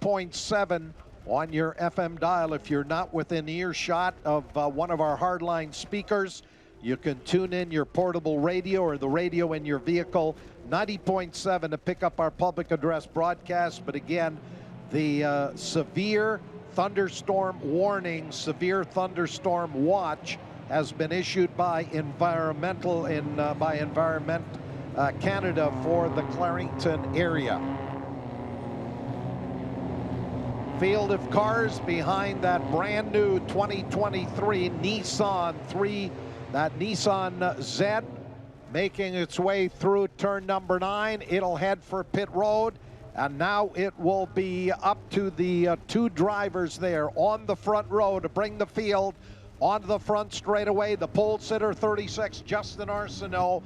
90.7 on your FM dial. If you're not within earshot of one of our hardline speakers, you can tune in your portable radio or the radio in your vehicle, 90.7, to pick up our public address broadcast. But again, the severe thunderstorm warning, severe thunderstorm watch has been issued by Environment Canada for the Clarington area. Field of cars behind that brand new 2023 Nissan 3, that Nissan Z, making its way through turn number 9. It'll head for pit road, and now it will be up to the two drivers there on the front row to bring the field onto the front straightaway. The pole sitter, 36, Justin Arsenault.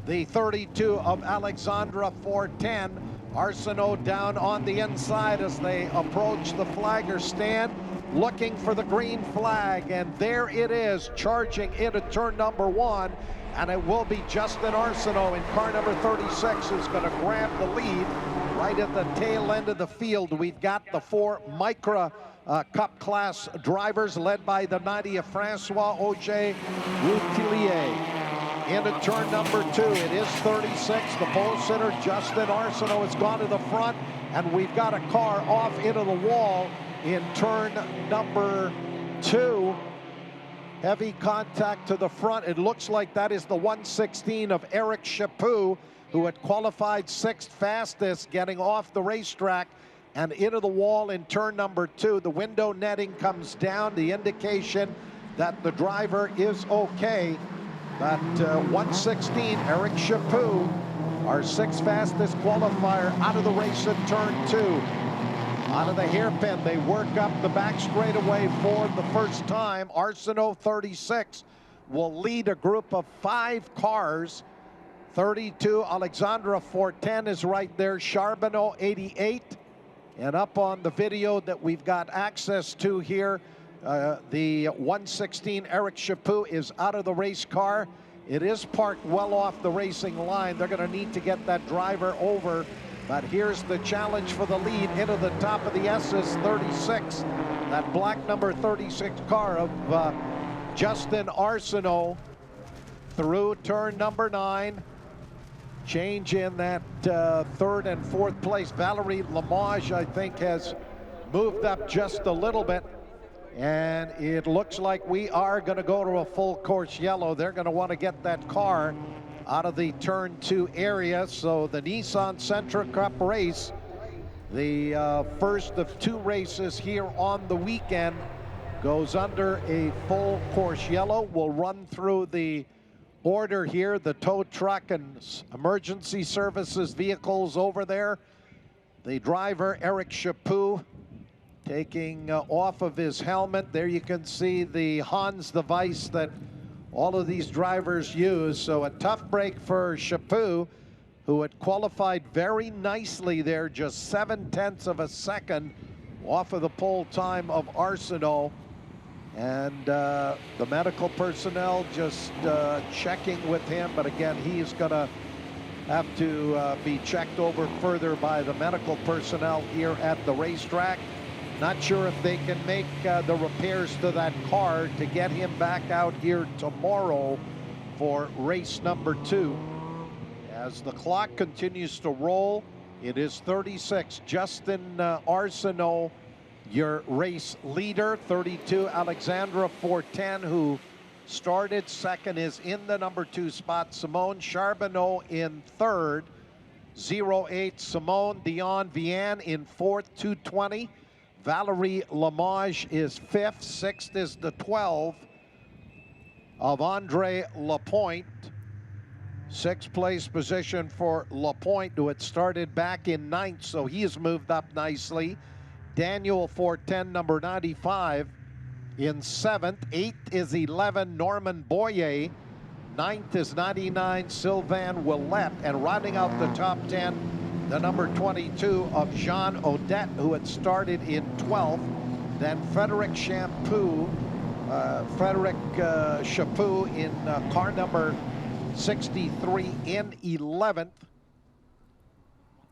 The 32 of Alexandra 410. Arsenault down on the inside as they approach the flagger stand, looking for the green flag, and there it is, charging into turn number 1, and it will be Justin Arsenault in car number 36 who's going to grab the lead right at the tail end of the field. We've got the 4 Micra Cup class drivers led by the 90 of Francois Auger Routillier. Into turn number 2, it is 36. The pole sitter, Justin Arsenault, has gone to the front, and we've got a car off into the wall in turn number 2. Heavy contact to the front. It looks like that is the 116 of Eric Chaput, who had qualified 6th fastest, getting off the racetrack and into the wall in turn number 2. The window netting comes down, the indication that the driver is okay. But 116, Eric Chaput, our 6th fastest qualifier, out of the race in turn 2. Out of the hairpin, they work up the back straightaway for the first time. Arsenault, 36, will lead a group of 5 cars. 32, Alexandra 410 is right there. Charbonneau, 88. And up on the video that we've got access to here, the 116 Eric Chaput is out of the race car. It is parked well off the racing line. They're going to need to get that driver over. But here's the challenge for the lead into the top of the S's, 36. That black number 36 car of Justin Arsenault through turn number 9. Change in that 3rd and 4th place. Valerie Lamage, I think, has moved up just a little bit. And it looks like we are going to go to a full course yellow. They're going to want to get that car out of the turn 2 area. So the Nissan Sentra Cup race, the first of 2 races here on the weekend, goes under a full course yellow. We'll run through the order here. The tow truck and emergency services vehicles over there. The driver, Eric Chaput, taking off of his helmet. There you can see the Hans device that all of these drivers use. So a tough break for Chaput, who had qualified very nicely there, just 0.7 of a second off of the pole time of Arsenault. And the medical personnel just checking with him. But again, he's going to have to be checked over further by the medical personnel here at the racetrack. Not sure if they can make the repairs to that car to get him back out here tomorrow for race number 2. As the clock continues to roll, it is 36. Justin Arsenault, your race leader. 32, Alexandra 410, who started 2nd, is in the number 2 spot. Simone Charbonneau in 3rd. 08, Simone Dion Vian in 4th, 220. Valerie Lamage is 5th. 6th is the 12 of Andre Lapointe. 6th place position for Lapointe, who had started back in 9th, so he has moved up nicely. Daniel 410, number 95, in 7th. 8th is 11, Norman Boyer. 9th is 99, Sylvain Willette. And rounding out the top 10, the number 22 of Jean Odette, who had started in 12th. Then Frederic Chaput in car number 63 in 11th.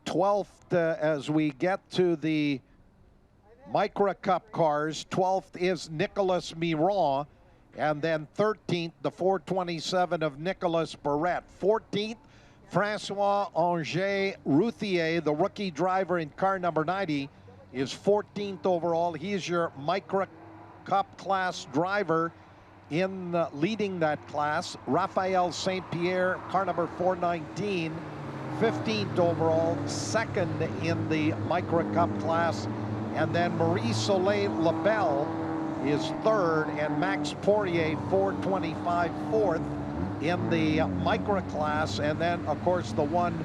12th as we get to the Micra Cup cars. 12th is Nicolas Miron. And then 13th, the 427 of Nicolas Barrette. 14th, Francois Angers Routhier, the rookie driver in car number 90, is 14th overall. He is your Micra Cup class driver in leading that class. Raphael St. Pierre, car number 419, 15th overall, second in the Micra Cup class. And then Marie-Soleil Labelle is third, and Max Poirier, 425, fourth in the Micra class. And then, of course, the one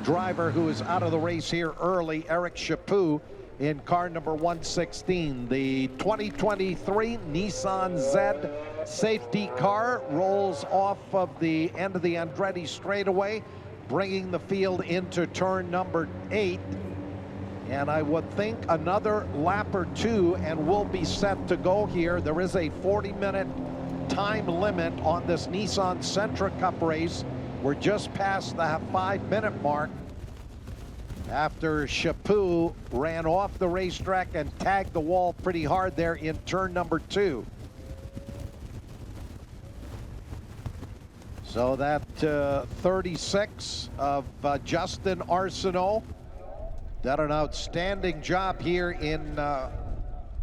driver who is out of the race here early, Eric Chaput, in car number 116. The 2023 Nissan Z safety car rolls off of the end of the Andretti straightaway, bringing the field into turn number 8. And I would think another lap or two and we'll be set to go here. There is a 40-minute time limit on this Nissan Sentra Cup race. We're just past the 5-minute mark after Chaput ran off the racetrack and tagged the wall pretty hard there in turn number 2. So that 36 of Justin Arsenault did an outstanding job here in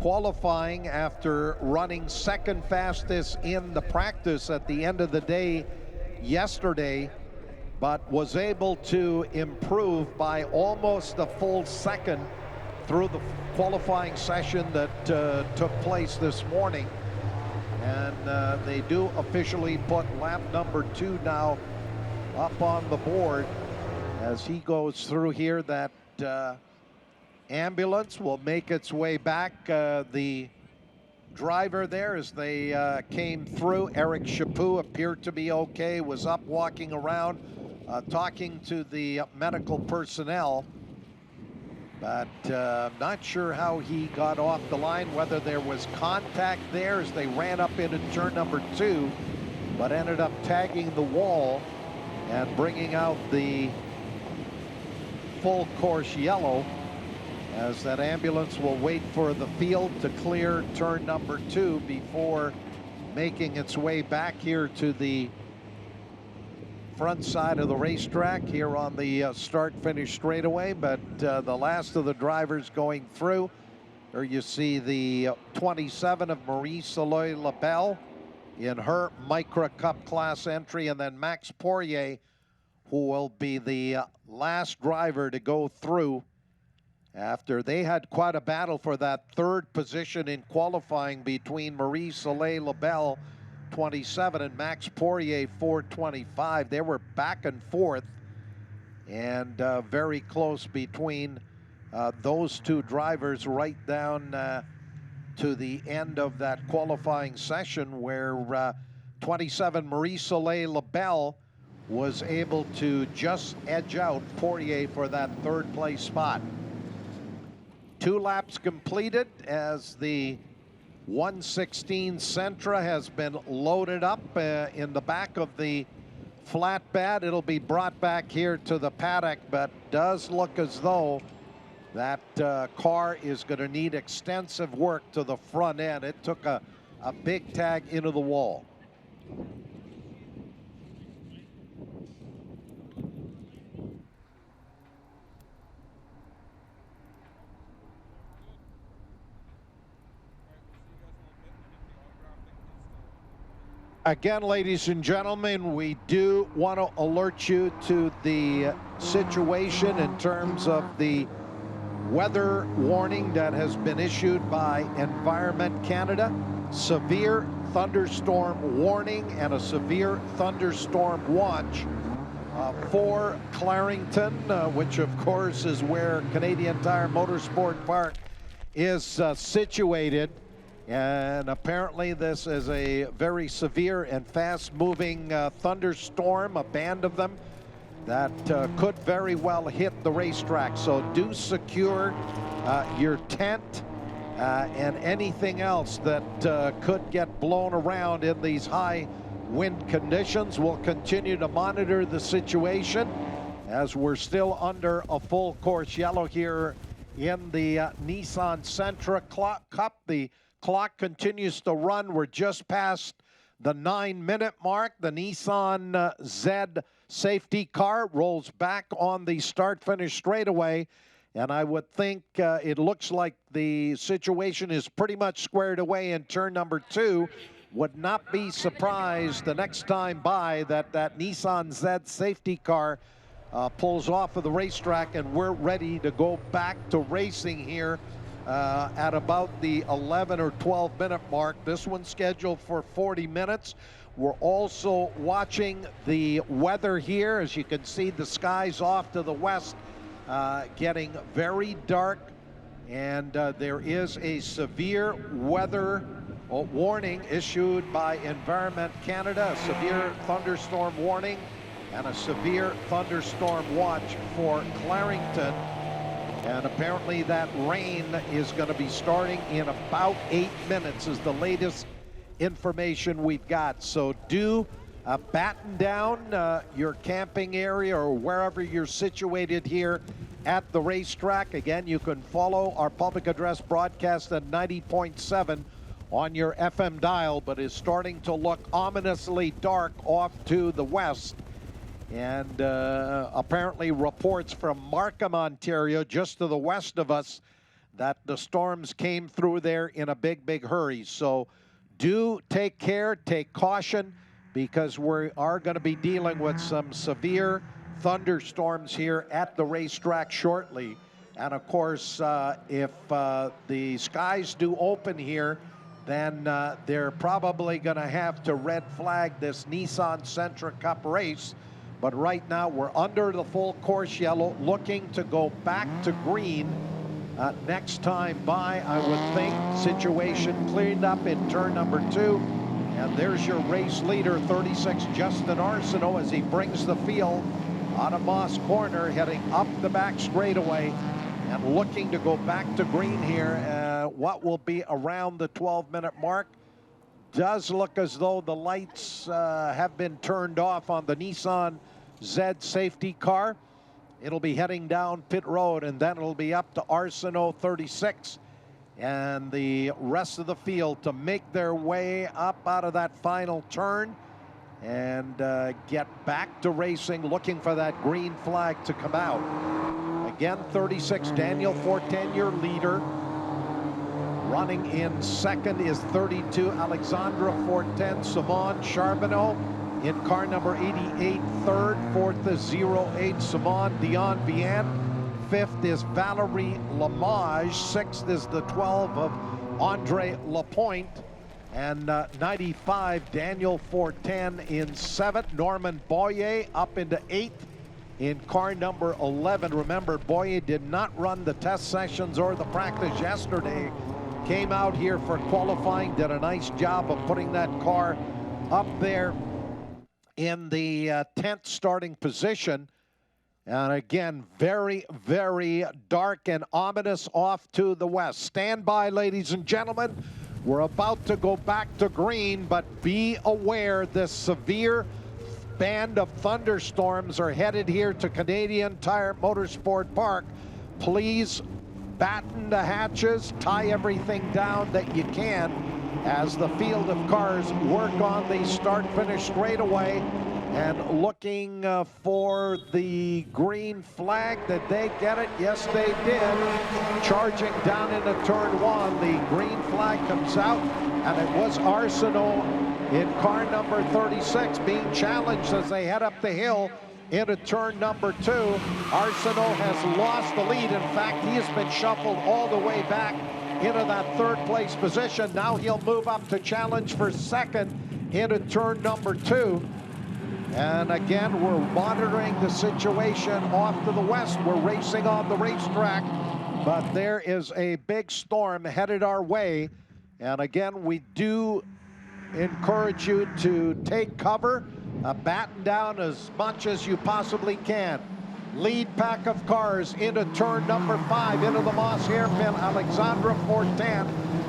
qualifying after running second fastest in the practice at the end of the day yesterday, but was able to improve by almost a full second through the qualifying session that took place this morning. And they do officially put lap number 2 now up on the board as he goes through here. That ambulance will make its way back. The driver there, as they came through, Eric Chaput, appeared to be okay, was up walking around, talking to the medical personnel, but not sure how he got off the line, whether there was contact there as they ran up into turn number 2, but ended up tagging the wall and bringing out the full course yellow, as that ambulance will wait for the field to clear turn number 2 before making its way back here to the front side of the racetrack here on the start-finish straightaway. But the last of the drivers going through, there you see the 27 of Marie-Soleil Labelle in her Micra Cup class entry, and then Max Poirier, who will be the last driver to go through after they had quite a battle for that third position in qualifying between Marie-Soleil Labelle, 27, and Max Poirier, 425. They were back and forth, and very close between those two drivers right down to the end of that qualifying session, where 27 Marie-Soleil Labelle was able to just edge out Poirier for that third place spot. 2 laps completed as the 116 Sentra has been loaded up in the back of the flatbed. It'll be brought back here to the paddock, but does look as though that car is going to need extensive work to the front end. It took a big tag into the wall. Again, ladies and gentlemen, we do want to alert you to the situation in terms of the weather warning that has been issued by Environment Canada. Severe thunderstorm warning and a severe thunderstorm watch for Clarington, which of course is where Canadian Tire Motorsport Park is situated. And apparently this is a very severe and fast-moving thunderstorm, a band of them that could very well hit the racetrack. So do secure your tent and anything else that could get blown around in these high wind conditions. We'll continue to monitor the situation as we're still under a full course yellow here in the Nissan Sentra Cup. The clock continues to run. We're just past the 9-minute mark. The Nissan Z safety car rolls back on the start-finish straightaway. And I would think it looks like the situation is pretty much squared away in turn number 2. Would not be surprised the next time by that Nissan Z safety car pulls off of the racetrack, and we're ready to go back to racing here at about the 11 or 12-minute mark. This one's scheduled for 40 minutes. We're also watching the weather here. As you can see, the skies off to the west getting very dark, and there is a severe weather warning issued by Environment Canada, a severe thunderstorm warning and a severe thunderstorm watch for Clarington. And apparently that rain is going to be starting in about 8 minutes is the latest information we've got. So do batten down your camping area or wherever you're situated here at the racetrack. Again, you can follow our public address broadcast at 90.7 on your FM dial, but is starting to look ominously dark off to the west. And apparently reports from Markham, Ontario, just to the west of us, that the storms came through there in a big hurry. So do take care, take caution, because we are going to be dealing with some severe thunderstorms here at the racetrack shortly. And of course, if the skies do open here, then they're probably going to have to red flag this Nissan Sentra Cup race. But right now, we're under the full course yellow, looking to go back to green next time by, I would think. Situation cleaned up in turn number 2. And there's your race leader, 36, Justin Arsenault, as he brings the field out of Moss Corner, heading up the back straightaway and looking to go back to green here. What will be around the 12-minute mark. Does look as though the lights have been turned off on the Nissan Z safety car. It'll be heading down pit road, and then it'll be up to Arsenault, 36, and the rest of the field to make their way up out of that final turn and get back to racing, looking for that green flag to come out. Again, 36, Daniel Fortin, your leader. Running in second is 32, Alexandra Fortin. Simon Charbonneau in car number 88, third. Fourth is 08, Simon Dion Vienne. Fifth is Valerie Lamage. Sixth is the 12 of Andre Lapointe. And 95, Daniel Fortin in seventh. Norman Boyer up into eighth in car number 11. Remember, Boyer did not run the test sessions or the practice yesterday. Came out here for qualifying, did a nice job of putting that car up there in the 10th starting position. And again, very dark and ominous off to the west. Stand by, ladies and gentlemen. We're about to go back to green, but be aware this severe band of thunderstorms are headed here to Canadian Tire Motorsport Park. Please batten the hatches, tie everything down that you can as the field of cars work on the start-finish straightaway and looking for the green flag. Did they get it? Yes, they did. Charging down into turn 1, the green flag comes out, and it was Arsenault in car number 36 being challenged as they head up the hill into turn number 2. Arsenault has lost the lead. In fact, he has been shuffled all the way back into that third place position. Now he'll move up to challenge for second into turn number 2. And again, we're monitoring the situation off to the west. We're racing on the racetrack, but there is a big storm headed our way. And again, we do encourage you to take cover, batten down as much as you possibly can. Lead pack of cars into turn number 5, into the Moss hairpin. Alexandra Fortin,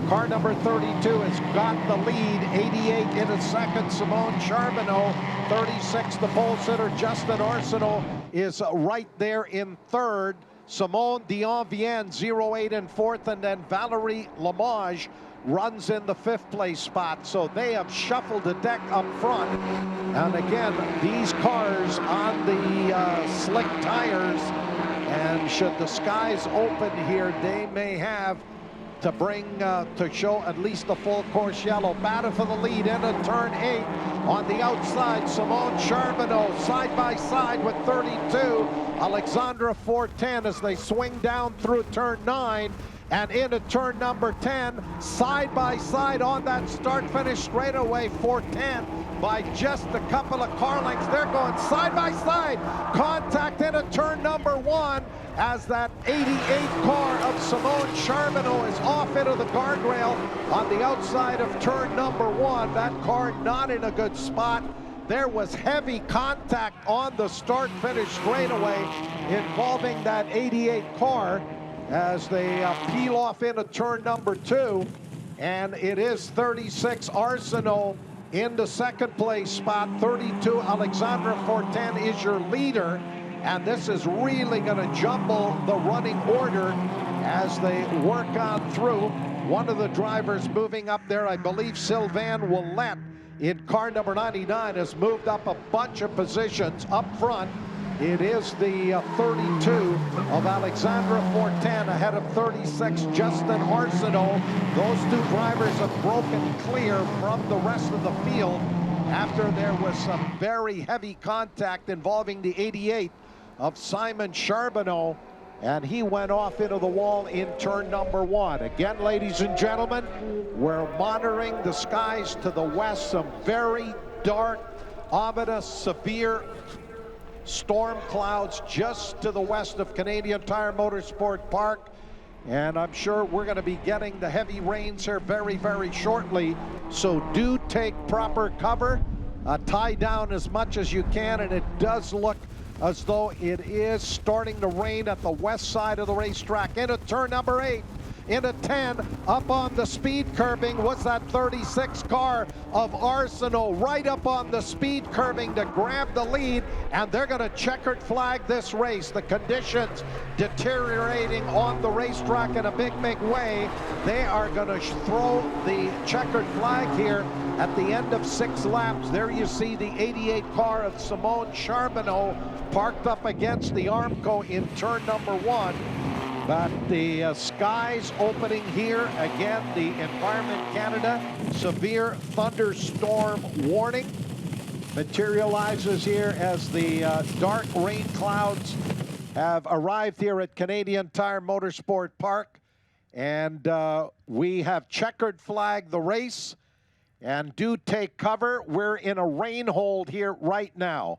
car number 32, has got the lead. 88 into second, Simone Charbonneau. 36, the pole sitter Justin Arsenault is right there in third. Simone Dionvienne 08 in fourth, and then Valerie Lamage runs in the fifth place spot. So they have shuffled the deck up front. And again, these cars on the slick tires, and should the skies open here, they may have to bring to show at least the full course yellow. Battle for the lead into turn 8. On the outside, Simone Charbonneau side by side with 32. Alexandra Fortin as they swing down through turn 9 and into turn number 10. Side by side on that start-finish straightaway, Fortin by just a couple of car lengths. They're going side by side. Contact into turn number 1 as that 88 car of Simone Charbonneau is off into the guardrail on the outside of turn number 1. That car not in a good spot. There was heavy contact on the start-finish straightaway involving that 88 car as they peel off into turn number 2. And it is 36 Arsenault in the second place spot. 32 Alexandra Fortin is your leader. And this is really going to jumble the running order as they work on through. One of the drivers moving up there, I believe Sylvain Ouellette in car number 99, has moved up a bunch of positions up front. It is the 32 of Alexandra Fortin ahead of 36 Justin Arsenault. Those two drivers have broken clear from the rest of the field after there was some very heavy contact involving the 88 of Simon Charbonneau, and he went off into the wall in turn number 1. Again, ladies and gentlemen, we're monitoring the skies to the west. Some very dark, ominous, severe storm clouds just to the west of Canadian Tire Motorsport Park. And I'm sure we're going to be getting the heavy rains here very, very shortly. So do take proper cover. Tie down as much as you can, and it does look as though it is starting to rain at the west side of the racetrack. Into turn number 8, into 10, up on the speed curbing was that 36 car of Arsenault, right up on the speed curbing to grab the lead, and they're going to checkered flag this race. The conditions deteriorating on the racetrack in a big, big way. They are going to throw the checkered flag here at the end of 6 laps. There you see the 88 car of Simone Charbonneau parked up against the Armco in turn number 1. But the skies opening here. Again, the Environment Canada severe thunderstorm warning materializes here as the dark rain clouds have arrived here at Canadian Tire Motorsport Park. And we have checkered flag the race. And do take cover. We're in a rain hold here right now.